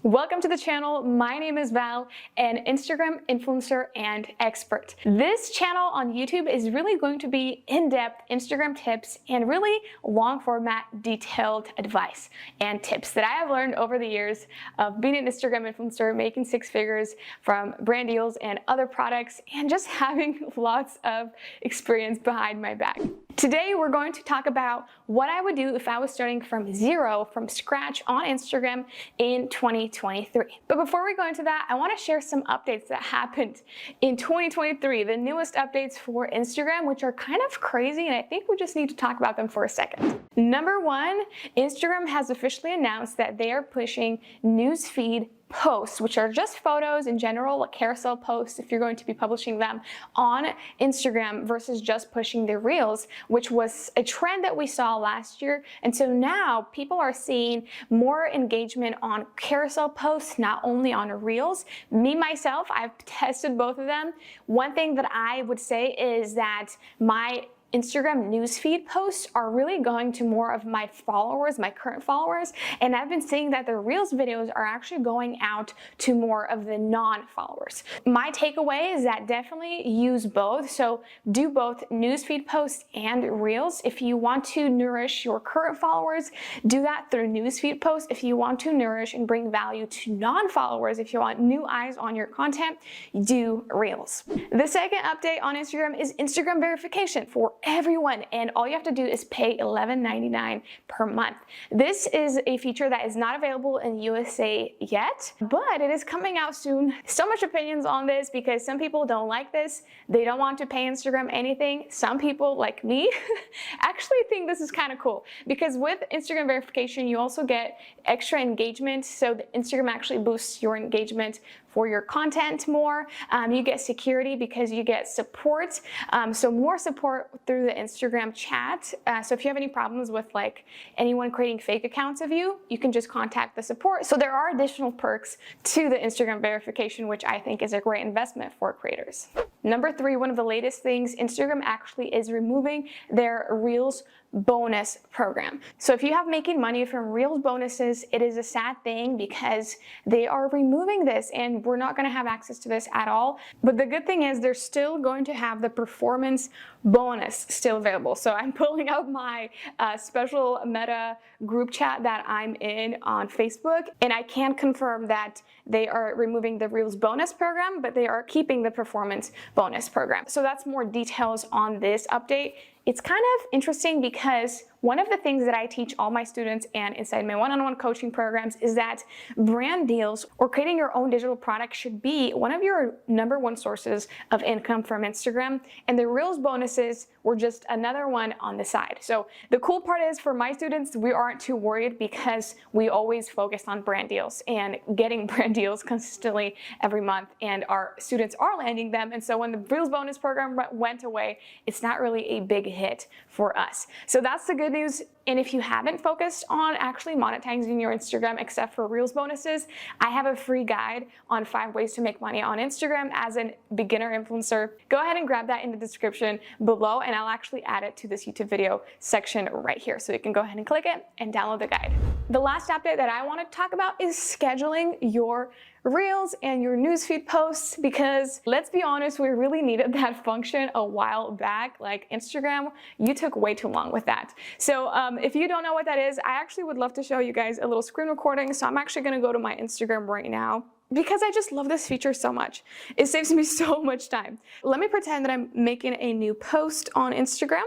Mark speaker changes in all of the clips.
Speaker 1: Welcome to the channel. My name is Val, an Instagram influencer and expert. This channel on YouTube is really going to be in-depth Instagram tips and really long format detailed advice and tips that I have learned over the years of being an Instagram influencer, making six figures from brand deals and other products, and just having lots of experience behind my back. Today, we're going to talk about what I would do if I was starting from zero, from scratch on Instagram in 2023. But before we go into that, I want to share some updates that happened in 2023, the newest updates for Instagram, which are kind of crazy, and I think we just need to talk about them for a second. Number one, Instagram has officially announced that they are pushing newsfeed posts, which are just photos in general, like carousel posts, if you're going to be publishing them on Instagram versus just pushing the reels, which was a trend that we saw last year. And so now people are seeing more engagement on carousel posts, not only on reels. Me, myself, I've tested both of them. One thing that I would say is that my Instagram newsfeed posts are really going to more of my followers, my current followers, and I've been seeing that the Reels videos are actually going out to more of the non-followers. My takeaway is that definitely use both, so do both newsfeed posts and Reels. If you want to nourish your current followers, do that through newsfeed posts. If you want to nourish and bring value to non-followers, if you want new eyes on your content, do Reels. The second update on Instagram is Instagram verification for everyone, and all you have to do is pay $11.99 per month. This is a feature that is not available in USA yet, but it is coming out soon. So much opinions on this because some people don't like this. They don't want to pay Instagram anything. Some people, like me, actually think this is kind of cool because with Instagram verification, you also get extra engagement. So the Instagram actually boosts your engagement for your content more. You get security because you get support. So more support through the Instagram chat. So if you have any problems with like anyone creating fake accounts of you, you can just contact the support. So there are additional perks to the Instagram verification, which I think is a great investment for creators. Number three, one of the latest things, Instagram actually is removing their Reels bonus program. So if you have making money from Reels bonuses, it is a sad thing because they are removing this and we're not going to have access to this at all. But the good thing is they're still going to have the performance bonus still available. So I'm pulling out my special Meta group chat that I'm in on Facebook, and I can confirm that they are removing the Reels bonus program, but they are keeping the performance bonus program. So that's more details on this update. It's kind of interesting because one of the things that I teach all my students and inside my one-on-one coaching programs is that brand deals or creating your own digital product should be one of your number one sources of income from Instagram, and the Reels bonuses were just another one on the side. So the cool part is for my students, we aren't too worried because we always focus on brand deals and getting brand deals consistently every month, and our students are landing them. And so when the Reels bonus program went away, it's not really a big hit for us. So that's the good news. And if you haven't focused on actually monetizing your Instagram except for Reels bonuses, I have a free guide on 5 ways to make money on Instagram as a beginner influencer. Go ahead and grab that in the description below, and I'll actually add it to this YouTube video section right here. So you can go ahead and click it and download the guide. The last update that I want to talk about is scheduling your Reels and your newsfeed posts, because let's be honest, we really needed that function a while back. Like Instagram, you took way too long with that. So if you don't know what that is, I actually would love to show you guys a little screen recording. So I'm actually going to go to my Instagram right now because I just love this feature so much. It saves me so much time. Let me pretend that I'm making a new post on Instagram.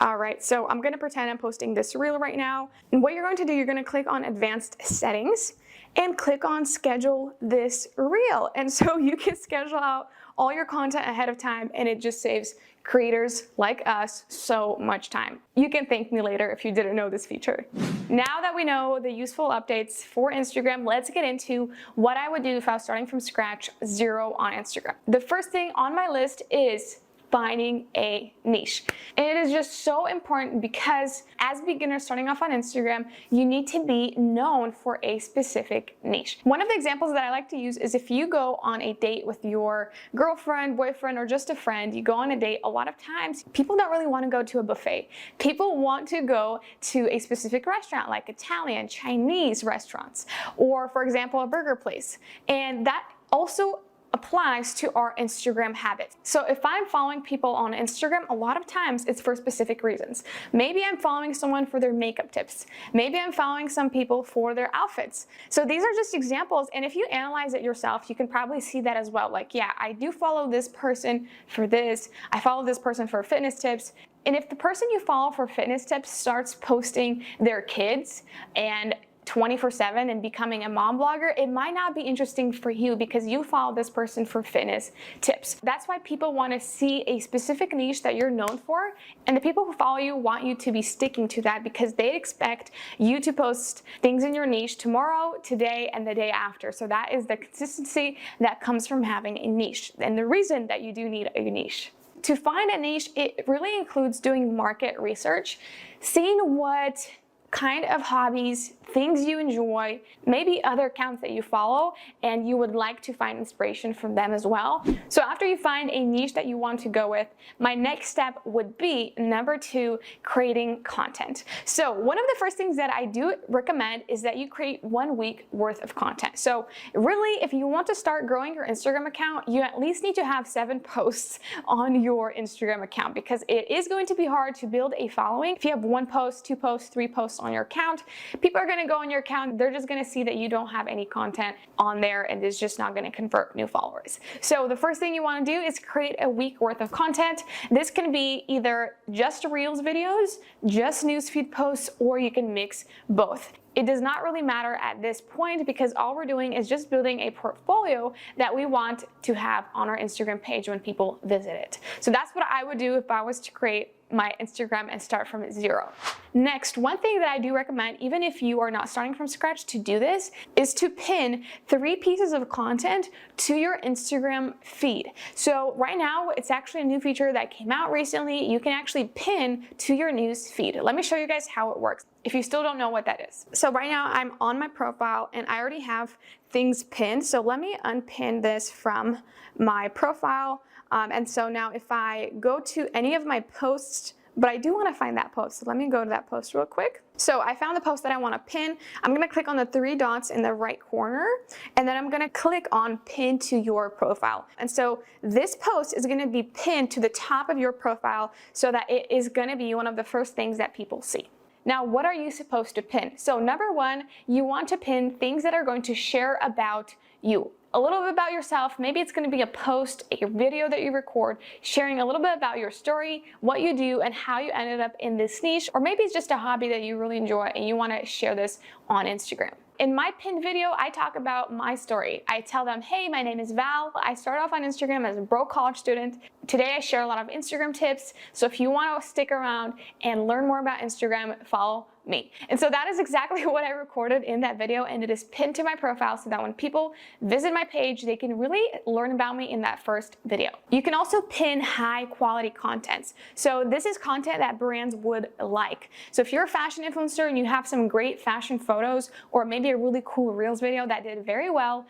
Speaker 1: All right, so I'm gonna pretend I'm posting this reel right now. And what you're going to do, you're gonna click on advanced settings and click on schedule this reel. And so you can schedule out all your content ahead of time, and it just saves creators like us so much time. You can thank me later if you didn't know this feature. Now that we know the useful updates for Instagram, let's get into what I would do if I was starting from scratch, zero on Instagram. The first thing on my list is finding a niche. And it is just so important because as beginners starting off on Instagram, you need to be known for a specific niche. One of the examples that I like to use is if you go on a date with your girlfriend, boyfriend, or just a friend, you go on a date, a lot of times people don't really want to go to a buffet. People want to go to a specific restaurant like Italian, Chinese restaurants, or for example, a burger place. And that also applies to our Instagram habits. So if I'm following people on Instagram, a lot of times it's for specific reasons. Maybe I'm following someone for their makeup tips. Maybe I'm following some people for their outfits. So these are just examples, and if you analyze it yourself, you can probably see that as well. Like, yeah, I do follow this person for this. I follow this person for fitness tips. And if the person you follow for fitness tips starts posting their kids and 24/7 and becoming a mom blogger, it might not be interesting for you because you follow this person for fitness tips. That's why people want to see a specific niche that you're known for, and the people who follow you want you to be sticking to that because they expect you to post things in your niche tomorrow, today, and the day after. So that is the consistency that comes from having a niche, and the reason that you do need a niche. To find a niche, it really includes doing market research, seeing what kind of hobbies, things you enjoy, maybe other accounts that you follow, and you would like to find inspiration from them as well. So after you find a niche that you want to go with, my next step would be number 2, creating content. So one of the first things that I do recommend is that you create 1 week worth of content. So really, if you want to start growing your Instagram account, you at least need to have 7 posts on your Instagram account because it is going to be hard to build a following. If you have 1 post, 2 posts, 3 posts on your account, people are going to go on your account, they're just going to see that you don't have any content on there and it's just not going to convert new followers. So the first thing you want to do is create a week worth of content. This can be either just Reels videos, just newsfeed posts, or you can mix both. It does not really matter at this point because all we're doing is just building a portfolio that we want to have on our Instagram page when people visit it. So that's what I would do if I was to create my Instagram and start from 0. Next, one thing that I do recommend, even if you are not starting from scratch to do this, is to pin 3 pieces of content to your Instagram feed. So right now, it's actually a new feature that came out recently. You can actually pin to your news feed. Let me show you guys how it works if you still don't know what that is. So right now I'm on my profile and I already have things pinned. So let me unpin this from my profile. And so now if I go to any of my posts, but I do want to find that post. So let me go to that post real quick. So I found the post that I want to pin. I'm going to click on the 3 dots in the right corner, and then I'm going to click on pin to your profile. And so this post is going to be pinned to the top of your profile so that it is going to be one of the first things that people see. Now, what are you supposed to pin? So number 1, you want to pin things that are going to share about you. A little bit about yourself. Maybe it's going to be a post, a video that you record, sharing a little bit about your story, what you do, and how you ended up in this niche. Or maybe it's just a hobby that you really enjoy and you want to share this on Instagram. In my pinned video, I talk about my story. I tell them, hey, my name is Val. I started off on Instagram as a broke college student. Today, I share a lot of Instagram tips. So if you want to stick around and learn more about Instagram, follow me. And so that is exactly what I recorded in that video, and it is pinned to my profile so that when people visit my page, they can really learn about me in that first video. You can also pin high quality content. So this is content that brands would like. So if you're a fashion influencer and you have some great fashion photos, or maybe a really cool Reels video that did very well,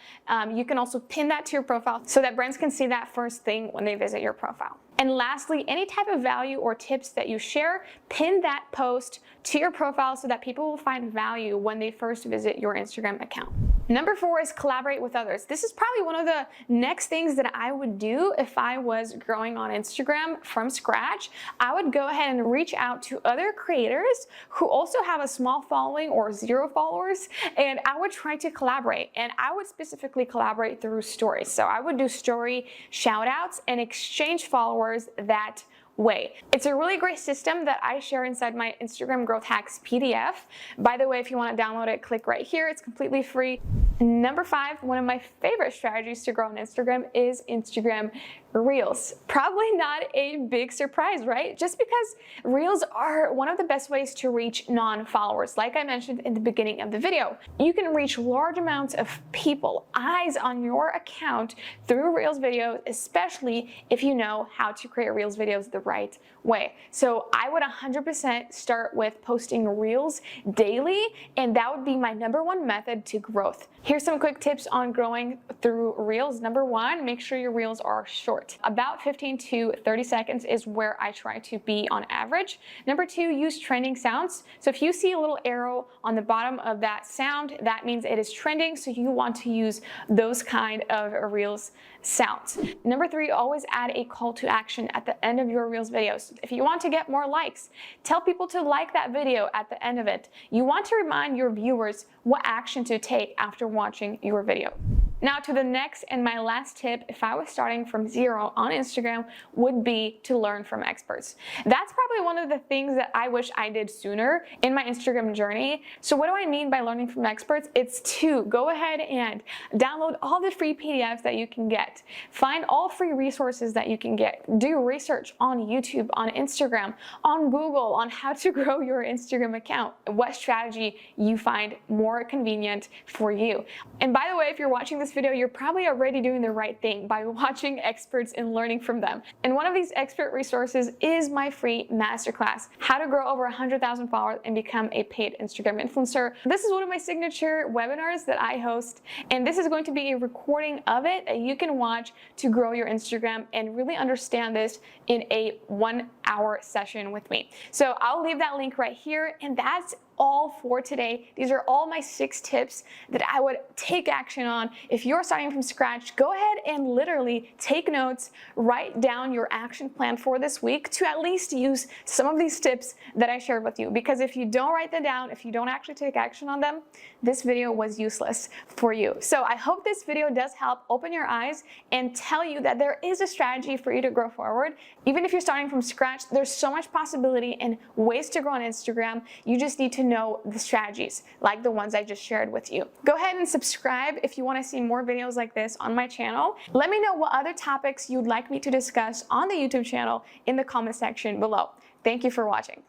Speaker 1: you can also pin that to your profile so that brands can see that first thing when they visit your profile. And lastly, any type of value or tips that you share, pin that post to your profile so that people will find value when they first visit your Instagram account. Number 4 is collaborate with others. This is probably one of the next things that I would do if I was growing on Instagram from scratch. I would go ahead and reach out to other creators who also have a small following or 0 followers, and I would try to collaborate. And I would specifically collaborate through stories. So I would do story shout outs and exchange followers that way. It's a really great system that I share inside my Instagram Growth Hacks PDF. By the way, if you want to download it, click right here. It's completely free. Number 5, one of my favorite strategies to grow on Instagram is Instagram Reels. Probably not a big surprise, right? Just because Reels are one of the best ways to reach non-followers. Like I mentioned in the beginning of the video, you can reach large amounts of people, eyes on your account through Reels videos, especially if you know how to create Reels videos the right way. So I would 100% start with posting Reels daily, and that would be my #1 method to growth. Here's some quick tips on growing through Reels. #1, make sure your Reels are short. About 15 to 30 seconds is where I try to be on average. #2, use trending sounds. So if you see a little arrow on the bottom of that sound, that means it is trending, so you want to use those kind of Reels sounds. #3, always add a call to action at the end of your Reels videos. If you want to get more likes, tell people to like that video at the end of it. You want to remind your viewers what action to take after watching your video. Now to the next and my last tip, if I was starting from zero on Instagram, would be to learn from experts. That's probably one of the things that I wish I did sooner in my Instagram journey. So what do I mean by learning from experts? It's to go ahead and download all the free PDFs that you can get. Find all free resources that you can get. Do research on YouTube, on Instagram, on Google, on how to grow your Instagram account, what strategy you find more convenient for you. And by the way, if you're watching this video, you're probably already doing the right thing by watching experts and learning from them. And one of these expert resources is my free masterclass, How to Grow Over 100,000 Followers and Become a Paid Instagram Influencer. This is one of my signature webinars that I host, and this is going to be a recording of it that you can watch to grow your Instagram and really understand this in a 1-hour session with me. So I'll leave that link right here, and that's all for today. These are all my 6 tips that I would take action on. If you're starting from scratch, go ahead and literally take notes, write down your action plan for this week to at least use some of these tips that I shared with you. Because if you don't write them down, if you don't actually take action on them, this video was useless for you. So I hope this video does help open your eyes and tell you that there is a strategy for you to grow forward. Even if you're starting from scratch, there's so much possibility and ways to grow on Instagram. You just need to know the strategies like the ones I just shared with you. Go ahead and subscribe if you want to see more videos like this on my channel. Let me know what other topics you'd like me to discuss on the YouTube channel in the comment section below. Thank you for watching.